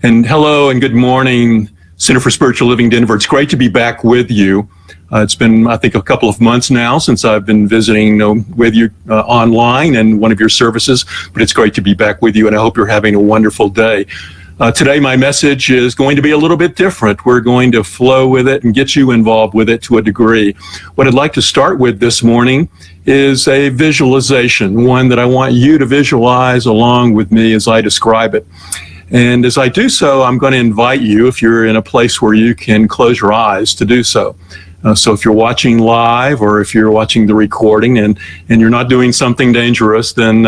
And hello and good morning, Center for Spiritual Living Denver. It's great to be back with you. It's been, I think, a couple of months now since I've been visiting with you online and one of your services, but it's great to be back with you, and I hope you're having a wonderful day. Today, my message is going to be a little bit different. We're going to flow with it and get you involved with it to a degree. What I'd like to start with this morning is a visualization, one that I want you to visualize along with me as I describe it. And as I do so, I'm going to invite you, if you're in a place where you can close your eyes, to do so. So if you're watching live or if you're watching the recording and you're not doing something dangerous, then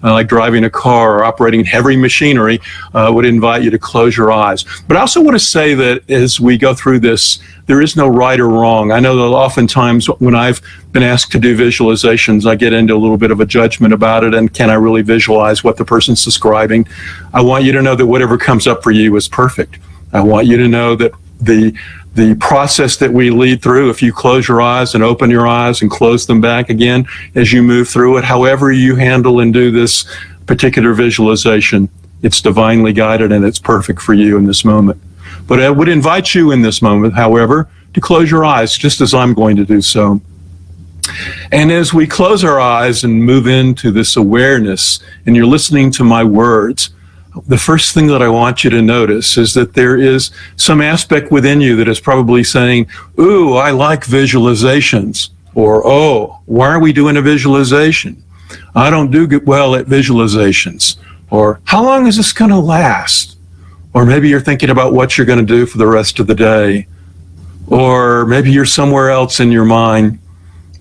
like driving a car or operating heavy machinery, I would invite you to close your eyes. But I also want to say that as we go through this, there is no right or wrong. I know that oftentimes when I've been asked to do visualizations, I get into a little bit of a judgment about it, and can I really visualize what the person's describing? I want you to know that whatever comes up for you is perfect. I want you to know that the process that we lead through, if you close your eyes and open your eyes and close them back again as you move through it, however you handle and do this particular visualization, it's divinely guided and it's perfect for you in this moment. But I would invite you in this moment, however, to close your eyes, just as I'm going to do so. And as we close our eyes and move into this awareness, and you're listening to my words, the first thing that I want you to notice is that there is some aspect within you that is probably saying, ooh, I like visualizations. Or, oh, why are we doing a visualization? I don't do well at visualizations. Or, how long is this going to last? Or maybe you're thinking about what you're going to do for the rest of the day. Or maybe you're somewhere else in your mind.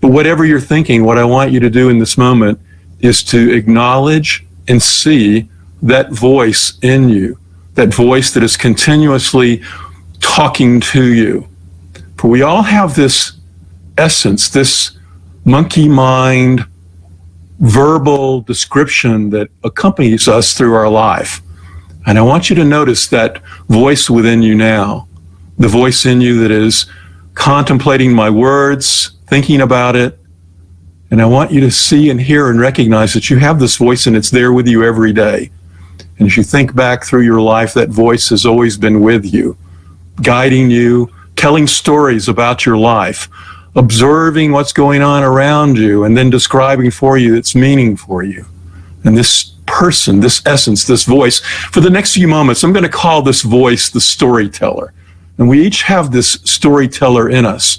But whatever you're thinking, what I want you to do in this moment is to acknowledge and see that voice in you, that voice that is continuously talking to you. For we all have this essence, this monkey mind verbal description that accompanies us through our life. And I want you to notice that voice within you now, the voice in you that is contemplating my words, thinking about it. And I want you to see and hear and recognize that you have this voice and it's there with you every day. And as you think back through your life, that voice has always been with you, guiding you, telling stories about your life, observing what's going on around you, and then describing for you its meaning for you. And this person, this essence, this voice, for the next few moments, I'm going to call this voice the storyteller. And we each have this storyteller in us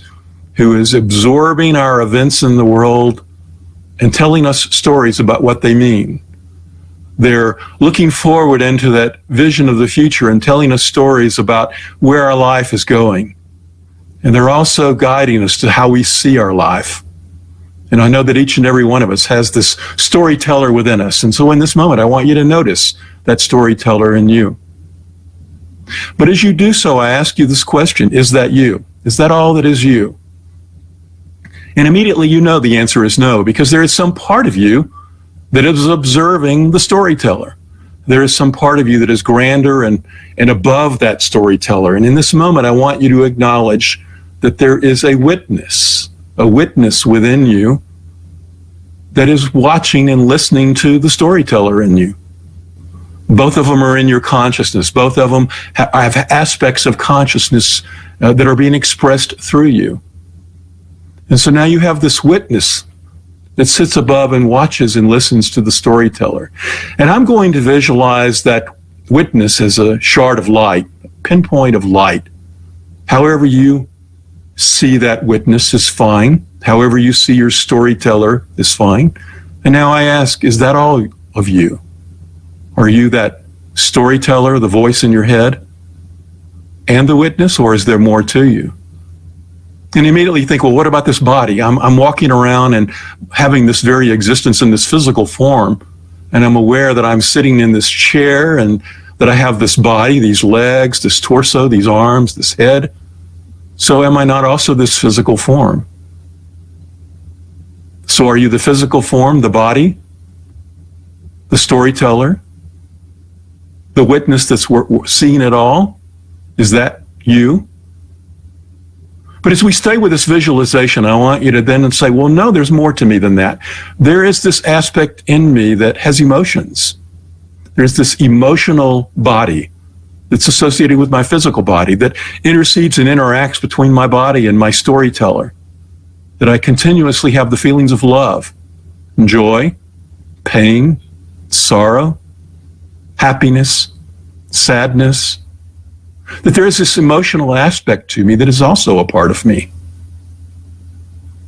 who is absorbing our events in the world and telling us stories about what they mean. They're looking forward into that vision of the future and telling us stories about where our life is going. And they're also guiding us to how we see our life. And I know that each and every one of us has this storyteller within us. And so in this moment, I want you to notice that storyteller in you. But as you do so, I ask you this question, is that you? Is that all that is you? And immediately you know the answer is no, because there is some part of you that is observing the storyteller. There is some part of you that is grander and above that storyteller. And in this moment, I want you to acknowledge that there is a witness within you that is watching and listening to the storyteller in you. Both of them are in your consciousness. Both of them have aspects of consciousness that are being expressed through you. And so now you have this witness that sits above and watches and listens to the storyteller. And I'm going to visualize that witness as a shard of light, a pinpoint of light. However you see that witness is fine. However you see your storyteller is fine. And now I ask, is that all of you? Are you that storyteller, the voice in your head, and the witness, or is there more to you? And immediately you think, well, what about this body? I'm walking around and having this very existence in this physical form, and I'm aware that I'm sitting in this chair and that I have this body, these legs, this torso, these arms, this head. So am I not also this physical form? So are you the physical form, the body, the storyteller, the witness that's seeing it all? Is that you? But as we stay with this visualization, I want you to then say, well, no, there's more to me than that. There is this aspect in me that has emotions. There's this emotional body that's associated with my physical body, that intercedes and interacts between my body and my storyteller, that I continuously have the feelings of love, joy, pain, sorrow, happiness, sadness, that there is this emotional aspect to me that is also a part of me.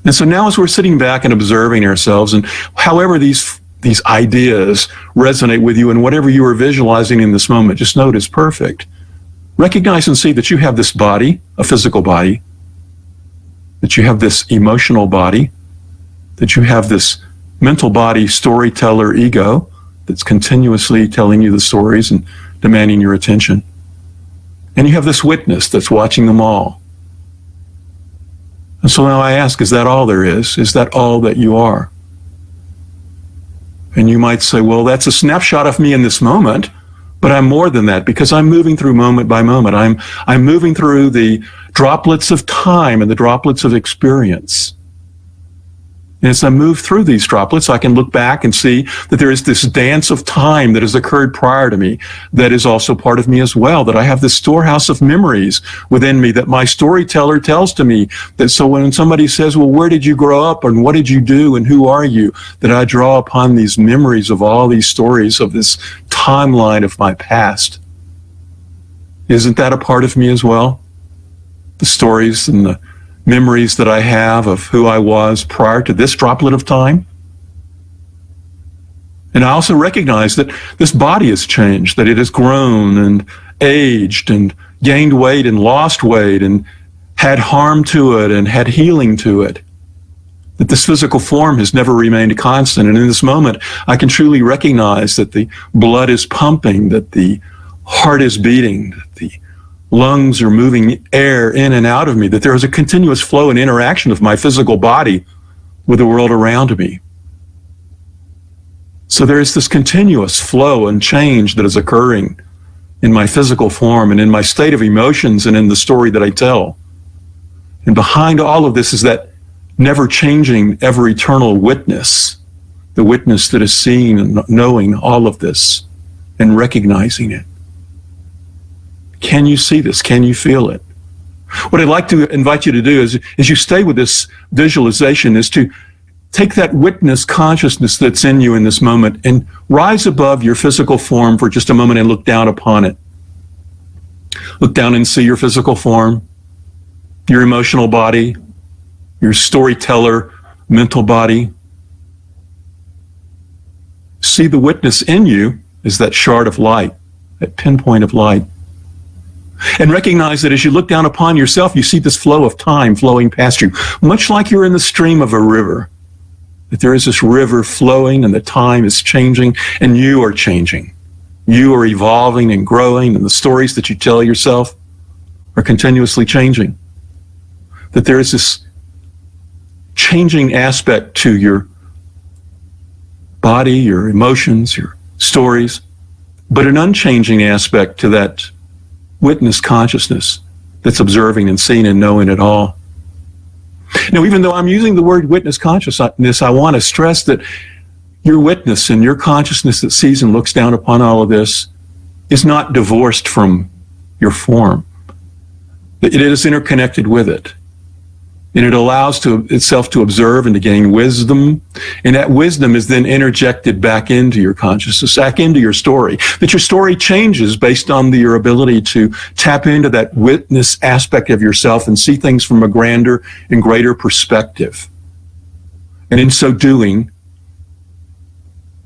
And so now as we're sitting back and observing ourselves, and however these ideas resonate with you and whatever you are visualizing in this moment, just know it is perfect. Recognize and see that you have this body, a physical body, that you have this emotional body, that you have this mental body storyteller ego that's continuously telling you the stories and demanding your attention. And you have this witness that's watching them all. And so now I ask, is that all there is? Is that all that you are? And you might say, well, that's a snapshot of me in this moment, but I'm more than that because I'm moving through moment by moment. I'm moving through the droplets of time and the droplets of experience. And as I move through these droplets, I can look back and see that there is this dance of time that has occurred prior to me that is also part of me as well, that I have this storehouse of memories within me that my storyteller tells to me. That so when somebody says, well, where did you grow up and what did you do and who are you? That I draw upon these memories of all these stories of this timeline of my past. Isn't that a part of me as well? The stories and the memories that I have of who I was prior to this droplet of time. And I also recognize that this body has changed, that it has grown and aged and gained weight and lost weight and had harm to it and had healing to it. That this physical form has never remained constant. And in this moment, I can truly recognize that the blood is pumping, that the heart is beating, that the lungs are moving air in and out of me, that there is a continuous flow and interaction of my physical body with the world around me. So there is this continuous flow and change that is occurring in my physical form and in my state of emotions and in the story that I tell. And behind all of this is that never-changing, ever-eternal witness, the witness that is seeing and knowing all of this and recognizing it. Can you see this? Can you feel it? What I'd like to invite you to do is, as you stay with this visualization, is to take that witness consciousness that's in you in this moment and rise above your physical form for just a moment and look down upon it. Look down and see your physical form, your emotional body, your storyteller mental body. See the witness in you as that shard of light, that pinpoint of light. And recognize that as you look down upon yourself, you see this flow of time flowing past you, much like you're in the stream of a river. That there is this river flowing and the time is changing and you are changing. You are evolving and growing and the stories that you tell yourself are continuously changing. That there is this changing aspect to your body, your emotions, your stories, but an unchanging aspect to that witness consciousness that's observing and seeing and knowing it all. Now, even though I'm using the word witness consciousness, I want to stress that your witness and your consciousness that sees and looks down upon all of this is not divorced from your form. It is interconnected with it. And it allows itself to observe and to gain wisdom. And that wisdom is then interjected back into your consciousness, back into your story. That your story changes based on your ability to tap into that witness aspect of yourself and see things from a grander and greater perspective. And in so doing,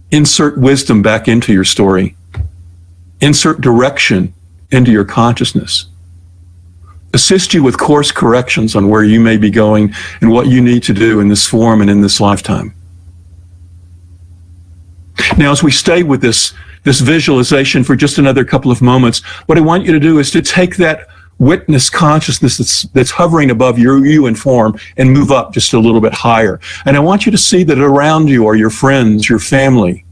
insert wisdom back into your story. Insert direction into your consciousness. Assist you with course corrections on where you may be going and what you need to do in this form and in this lifetime. Now, as we stay with this visualization for just another couple of moments, what I want you to do is to take that witness consciousness that's hovering above you in form and move up just a little bit higher. And I want you to see that around you are your friends, your family,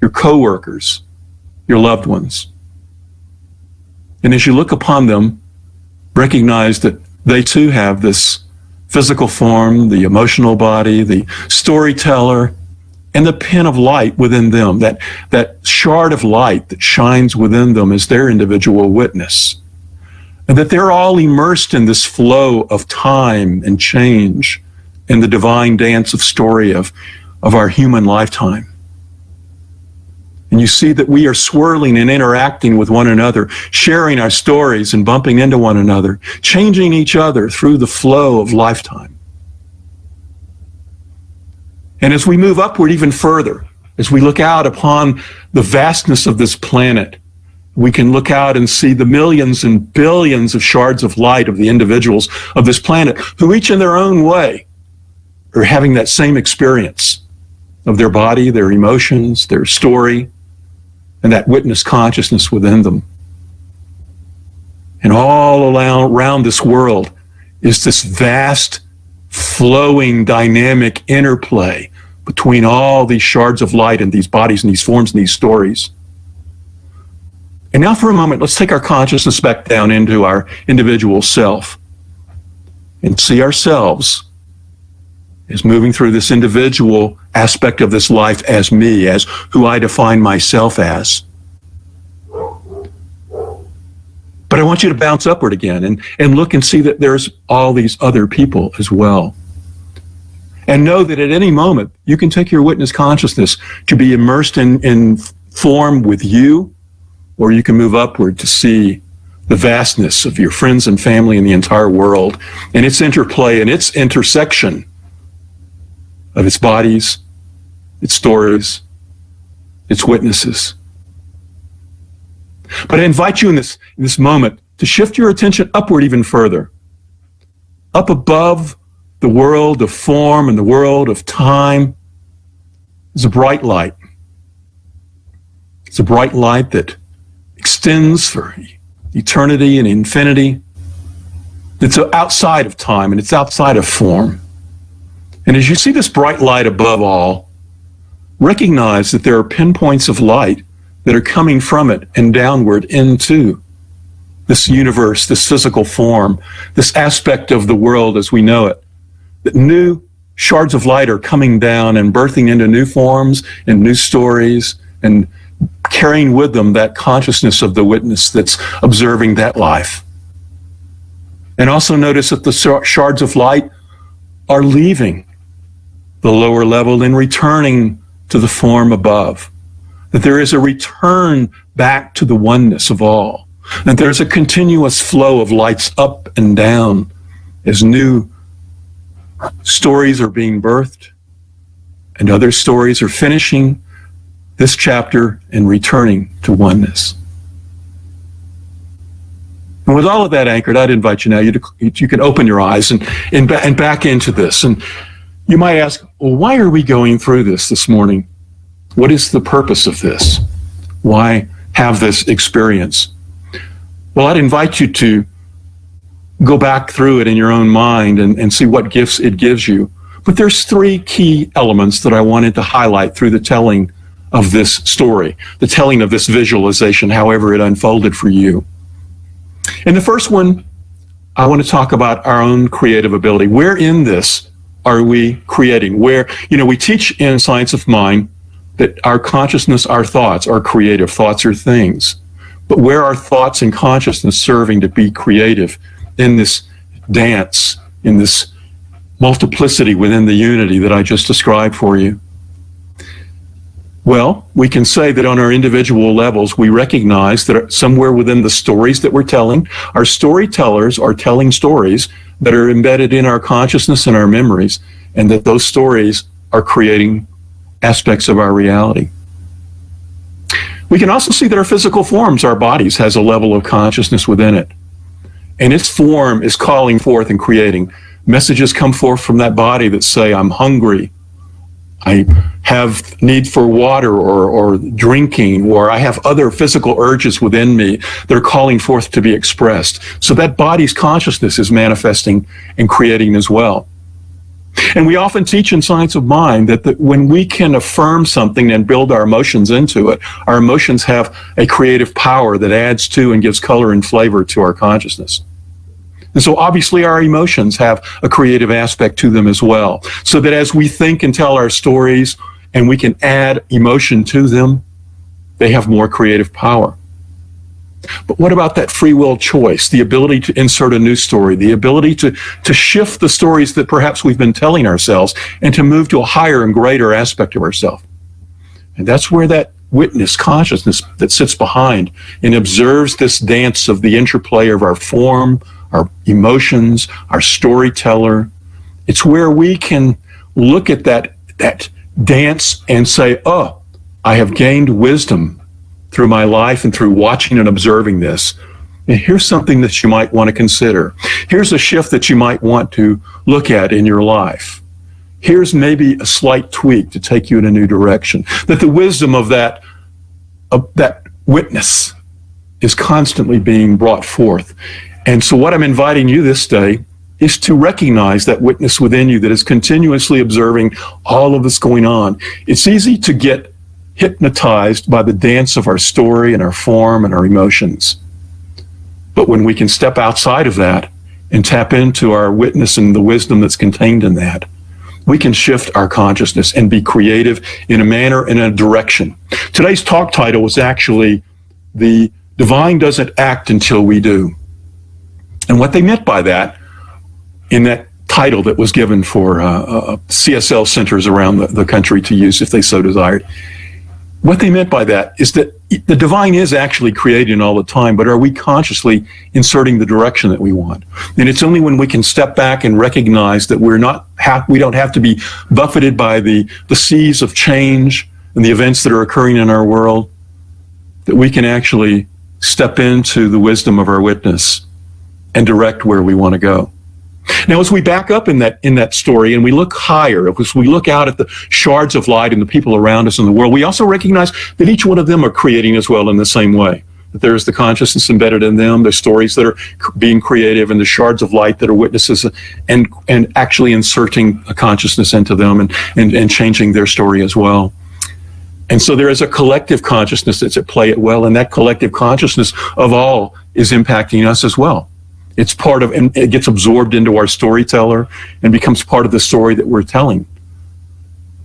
your coworkers, your loved ones. And as you look upon them, recognize that they too have this physical form, the emotional body, the storyteller, and the pin of light within them, that shard of light that shines within them is their individual witness. And that they're all immersed in this flow of time and change in the divine dance of story of our human lifetime. And you see that we are swirling and interacting with one another, sharing our stories and bumping into one another, changing each other through the flow of lifetime. And as we move upward even further, as we look out upon the vastness of this planet, we can look out and see the millions and billions of shards of light of the individuals of this planet who each in their own way are having that same experience of their body, their emotions, their story, and that witness consciousness within them. And all around this world is this vast, flowing, dynamic interplay between all these shards of light and these bodies and these forms and these stories. And now for a moment, let's take our consciousness back down into our individual self and see ourselves as moving through this individual aspect of this life as me, as who I define myself as. But I want you to bounce upward again and look and see that there's all these other people as well. And know that at any moment, you can take your witness consciousness to be immersed in form with you, or you can move upward to see the vastness of your friends and family and the entire world, and its interplay and its intersection of its bodies, its stories, its witnesses. But I invite you in this moment to shift your attention upward even further, up above the world of form and the world of time. Is a bright light. It's a bright light that extends for eternity and infinity. It's outside of time and it's outside of form. And as you see this bright light above all, recognize that there are pinpoints of light that are coming from it and downward into this universe, this physical form, this aspect of the world as we know it. That new shards of light are coming down and birthing into new forms and new stories and carrying with them that consciousness of the witness that's observing that life. And also notice that the shards of light are leaving the lower level and returning to the form above. That there is a return back to the oneness of all. That there's a continuous flow of lights up and down as new stories are being birthed and other stories are finishing this chapter and returning to oneness. And with all of that anchored, I'd invite you now, you can open your eyes and back into this. And you might ask, well, why are we going through this morning? What is the purpose of this? Why have this experience? Well, I'd invite you to go back through it in your own mind and see what gifts it gives you. But there's three key elements that I wanted to highlight through the telling of this story, the telling of this visualization, however it unfolded for you. And the first one, I want to talk about our own creative ability. Where in this are we creating? Where, we teach in Science of Mind that our consciousness, our thoughts are creative. Thoughts are things. But where are thoughts and consciousness serving to be creative in this dance, in this multiplicity within the unity that I just described for you? Well, we can say that on our individual levels, we recognize that somewhere within the stories that we're telling, our storytellers are telling stories that are embedded in our consciousness and our memories, and that those stories are creating aspects of our reality. We can also see that our physical forms, our bodies, has a level of consciousness within it. And its form is calling forth and creating. Messages come forth from that body that say, I'm hungry, I have need for water or drinking, or I have other physical urges within me that are calling forth to be expressed. So that body's consciousness is manifesting and creating as well. And we often teach in Science of Mind that when we can affirm something and build our emotions into it, our emotions have a creative power that adds to and gives color and flavor to our consciousness. And so obviously our emotions have a creative aspect to them as well. So that as we think and tell our stories and we can add emotion to them, they have more creative power. But what about that free will choice, the ability to insert a new story, the ability to shift the stories that perhaps we've been telling ourselves and to move to a higher and greater aspect of ourselves? And that's where that witness consciousness that sits behind and observes this dance of the interplay of our form, our emotions, our storyteller. It's where we can look at that dance and say, oh, I have gained wisdom through my life and through watching and observing this. And here's something that you might want to consider. Here's a shift that you might want to look at in your life. Here's maybe a slight tweak to take you in a new direction. That the wisdom of that witness is constantly being brought forth. And so what I'm inviting you this day is to recognize that witness within you that is continuously observing all of this going on. It's easy to get hypnotized by the dance of our story and our form and our emotions. But when we can step outside of that and tap into our witness and the wisdom that's contained in that, we can shift our consciousness and be creative in a manner and a direction. Today's talk title was actually, The Divine Doesn't Act Until We Do. And what they meant by that, in that title that was given for CSL centers around the country to use if they so desired, what they meant by that is that the divine is actually creating all the time, but are we consciously inserting the direction that we want? And it's only when we can step back and recognize that we don't have to be buffeted by the seas of change and the events that are occurring in our world, that we can actually step into the wisdom of our witness and direct where we want to go. Now, as we back up in that story and we look higher, as we look out at the shards of light and the people around us in the world, we also recognize that each one of them are creating as well in the same way. That there is the consciousness embedded in them, the stories that are being creative, and the shards of light that are witnesses, and actually inserting a consciousness into them and changing their story as well. And so there is a collective consciousness that's at play as well, and that collective consciousness of all is impacting us as well. It's part of, and it gets absorbed into our storyteller and becomes part of the story that we're telling.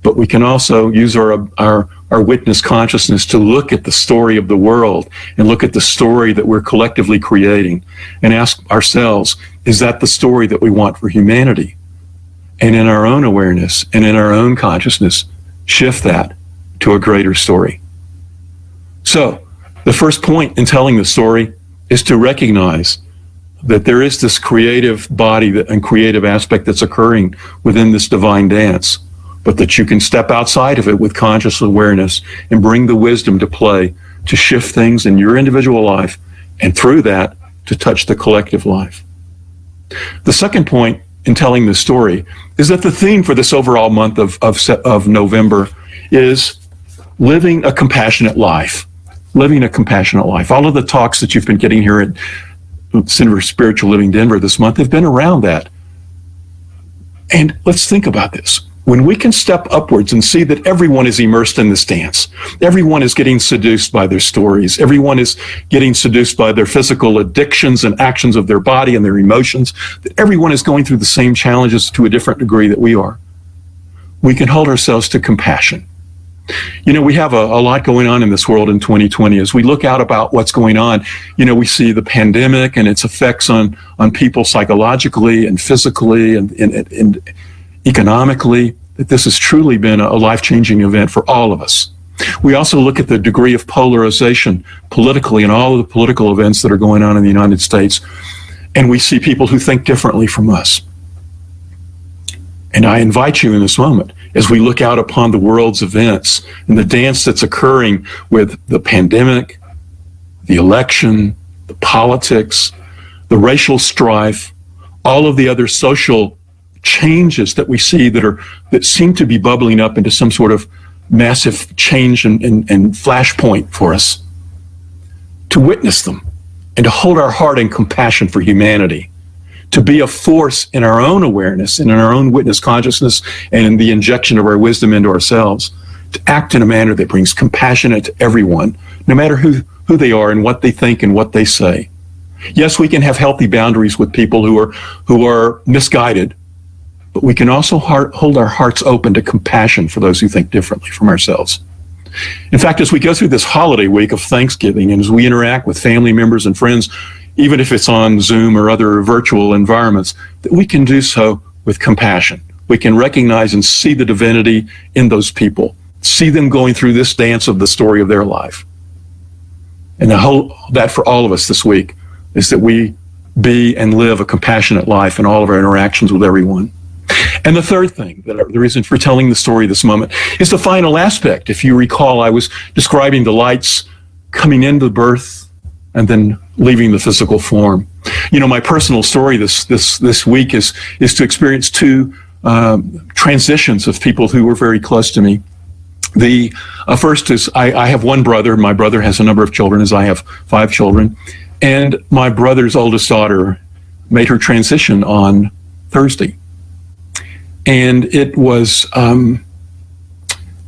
But we can also use our witness consciousness to look at the story of the world and look at the story that we're collectively creating and ask ourselves, is that the story that we want for humanity? And in our own awareness and in our own consciousness, shift that to a greater story. So the first point in telling the story is to recognize that there is this creative body and creative aspect that's occurring within this divine dance, but that you can step outside of it with conscious awareness and bring the wisdom to play to shift things in your individual life, and through that, to touch the collective life. The second point in telling the story is that the theme for this overall month of November is living a compassionate life. Living a compassionate life. All of the talks that you've been getting here at Center for Spiritual Living Denver this month have been around that. And let's think about this. When we can step upwards and see that everyone is immersed in this dance, everyone is getting seduced by their stories, everyone is getting seduced by their physical addictions and actions of their body and their emotions, that everyone is going through the same challenges to a different degree that we are, we can hold ourselves to compassion. You know, we have a lot going on in this world in 2020. As we look out about what's going on, you know, we see the pandemic and its effects on people psychologically and physically and economically, that this has truly been a life-changing event for all of us. We also look at the degree of polarization politically and all of the political events that are going on in the United States, and we see people who think differently from us. And I invite you in this moment, as we look out upon the world's events and the dance that's occurring with the pandemic, the election, the politics, the racial strife, all of the other social changes that we see that seem to be bubbling up into some sort of massive change and flashpoint for us, to witness them and to hold our heart in compassion for humanity, to be a force in our own awareness and in our own witness consciousness and in the injection of our wisdom into ourselves, to act in a manner that brings compassion to everyone, no matter who they are and what they think and what they say. Yes, we can have healthy boundaries with people who are misguided, but we can also hold our hearts open to compassion for those who think differently from ourselves. In fact, as we go through this holiday week of Thanksgiving, and as we interact with family members and friends, even if it's on Zoom or other virtual environments, that we can do so with compassion. We can recognize and see the divinity in those people, see them going through this dance of the story of their life. And that for all of us this week is that we be and live a compassionate life in all of our interactions with everyone. And the third thing, the reason for telling the story this moment, is the final aspect. If you recall, I was describing the lights coming into birth and then leaving the physical form. You know, my personal story this week is to experience two transitions of people who were very close to me. The first is I have one brother. My brother has a number of children, as I have 5 children. And my brother's oldest daughter made her transition on Thursday. And it was,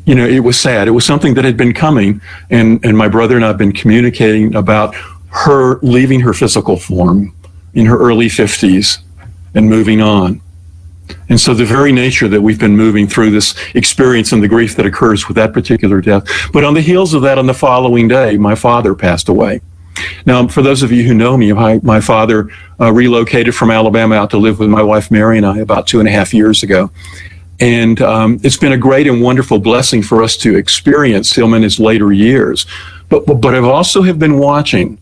it was sad. It was something that had been coming. And my brother and I have been communicating about her leaving her physical form in her early 50s and moving on. And so the very nature that we've been moving through this experience and the grief that occurs with that particular death. But on the heels of that, on the following day, my father passed away. Now, for those of you who know me, my father relocated from Alabama out to live with my wife, Mary, and I about 2.5 years ago. And it's been a great and wonderful blessing for us to experience him in his later years. But I've also have been watching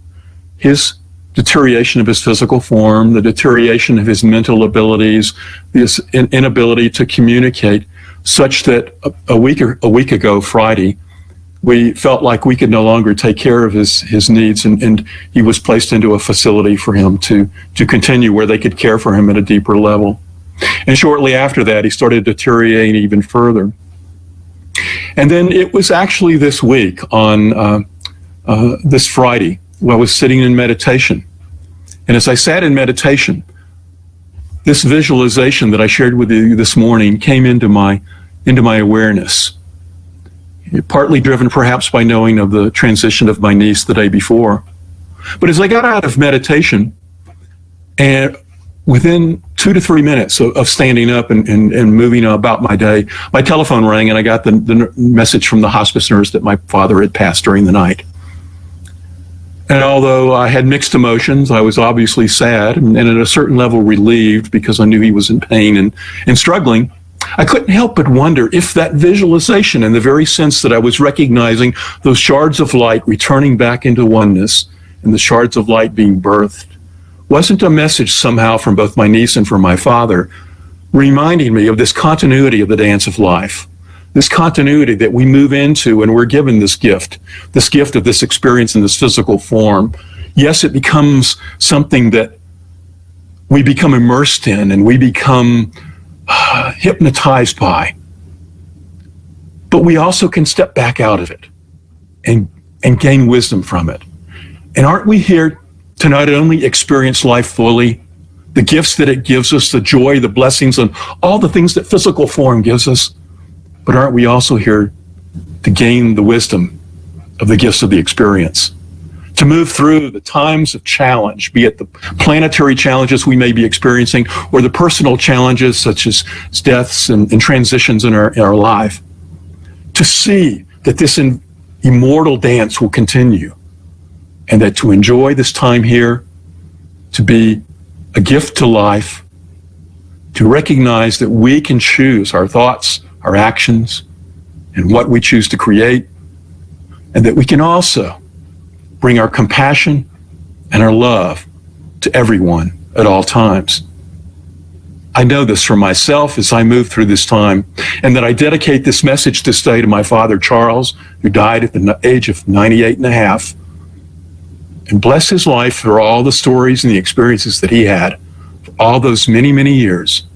his deterioration of his physical form, the deterioration of his mental abilities, his inability to communicate, such that a week ago, Friday, we felt like we could no longer take care of his needs, and he was placed into a facility for him to continue where they could care for him at a deeper level. And shortly after that, he started deteriorating even further. And then it was actually this week on this Friday, I was sitting in meditation. And as I sat in meditation, this visualization that I shared with you this morning came into my awareness. Partly driven perhaps by knowing of the transition of my niece the day before. But as I got out of meditation, and within 2 to 3 minutes of standing up and moving about my day, my telephone rang and I got the message from the hospice nurse that my father had passed during the night. And although I had mixed emotions, I was obviously sad and at a certain level relieved because I knew he was in pain and struggling. I couldn't help but wonder if that visualization, in the very sense that I was recognizing those shards of light returning back into oneness and the shards of light being birthed, wasn't a message somehow from both my niece and from my father, reminding me of this continuity of the dance of life, this continuity that we move into and we're given this gift of this experience in this physical form. Yes, it becomes something that we become immersed in and we become hypnotized by. But we also can step back out of it and gain wisdom from it. And aren't we here to not only experience life fully, the gifts that it gives us, the joy, the blessings, and all the things that physical form gives us, but aren't we also here to gain the wisdom of the gifts of the experience? To move through the times of challenge, be it the planetary challenges we may be experiencing or the personal challenges such as deaths and transitions in our life. To see that this immortal dance will continue and that to enjoy this time here, to be a gift to life, to recognize that we can choose our thoughts, our actions, and what we choose to create, and that we can also bring our compassion and our love to everyone at all times. I know this for myself as I move through this time, and that I dedicate this message this day to my father, Charles, who died at the age of 98 and a half, and bless his life for all the stories and the experiences that he had for all those many, many years,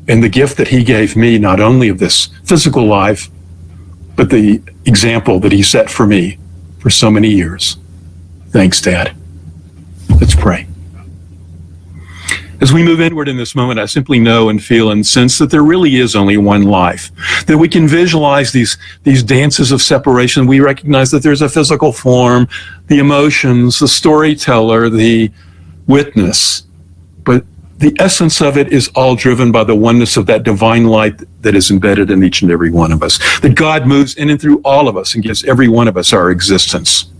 and the gift that he gave me, not only of this physical life, but the example that he set for me for so many years. Thanks, Dad. Let's pray. As we move inward in this moment, I simply know and feel and sense that there really is only one life, that we can visualize these dances of separation. We recognize that there's a physical form, the emotions, the storyteller, the witness, but the essence of it is all driven by the oneness of that divine light that is embedded in each and every one of us. That God moves in and through all of us and gives every one of us our existence.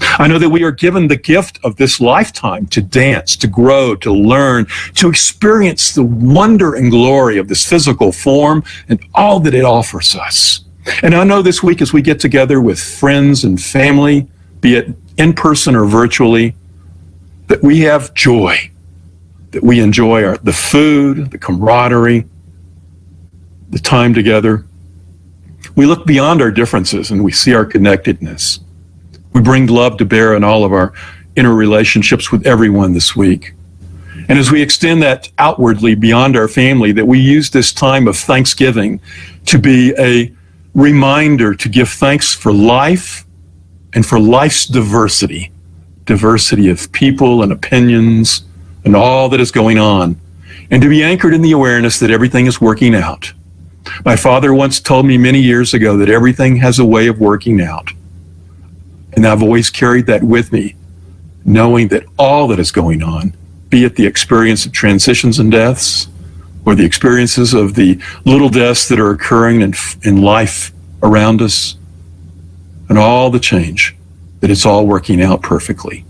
I know that we are given the gift of this lifetime to dance, to grow, to learn, to experience the wonder and glory of this physical form and all that it offers us. And I know this week as we get together with friends and family, be it in person or virtually, that we have joy, that we enjoy the food, the camaraderie, the time together. We look beyond our differences and we see our connectedness. We bring love to bear in all of our inner relationships with everyone this week. And as we extend that outwardly beyond our family, that we use this time of Thanksgiving to be a reminder to give thanks for life and for life's diversity of people and opinions and all that is going on, and to be anchored in the awareness that everything is working out. My father once told me many years ago that everything has a way of working out. And I've always carried that with me, knowing that all that is going on, be it the experience of transitions and deaths, or the experiences of the little deaths that are occurring in life around us, and all the change, that it's all working out perfectly.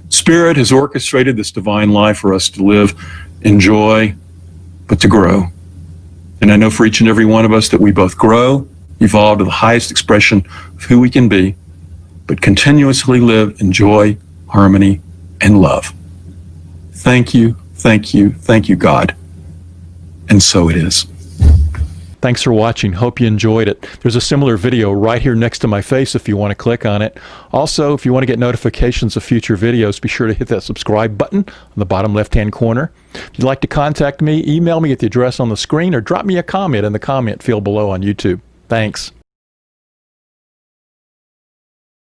Spirit has orchestrated this divine life for us to live, enjoy, but to grow. And I know for each and every one of us that we both grow, evolve to the highest expression of who we can be, but continuously live in joy, harmony, and love. Thank you, thank you, thank you, God. And so it is. Thanks for watching. Hope you enjoyed it. There's a similar video right here next to my face if you want to click on it. Also, if you want to get notifications of future videos, be sure to hit that subscribe button on the bottom left-hand corner. If you'd like to contact me, email me at the address on the screen or drop me a comment in the comment field below on YouTube. Thanks.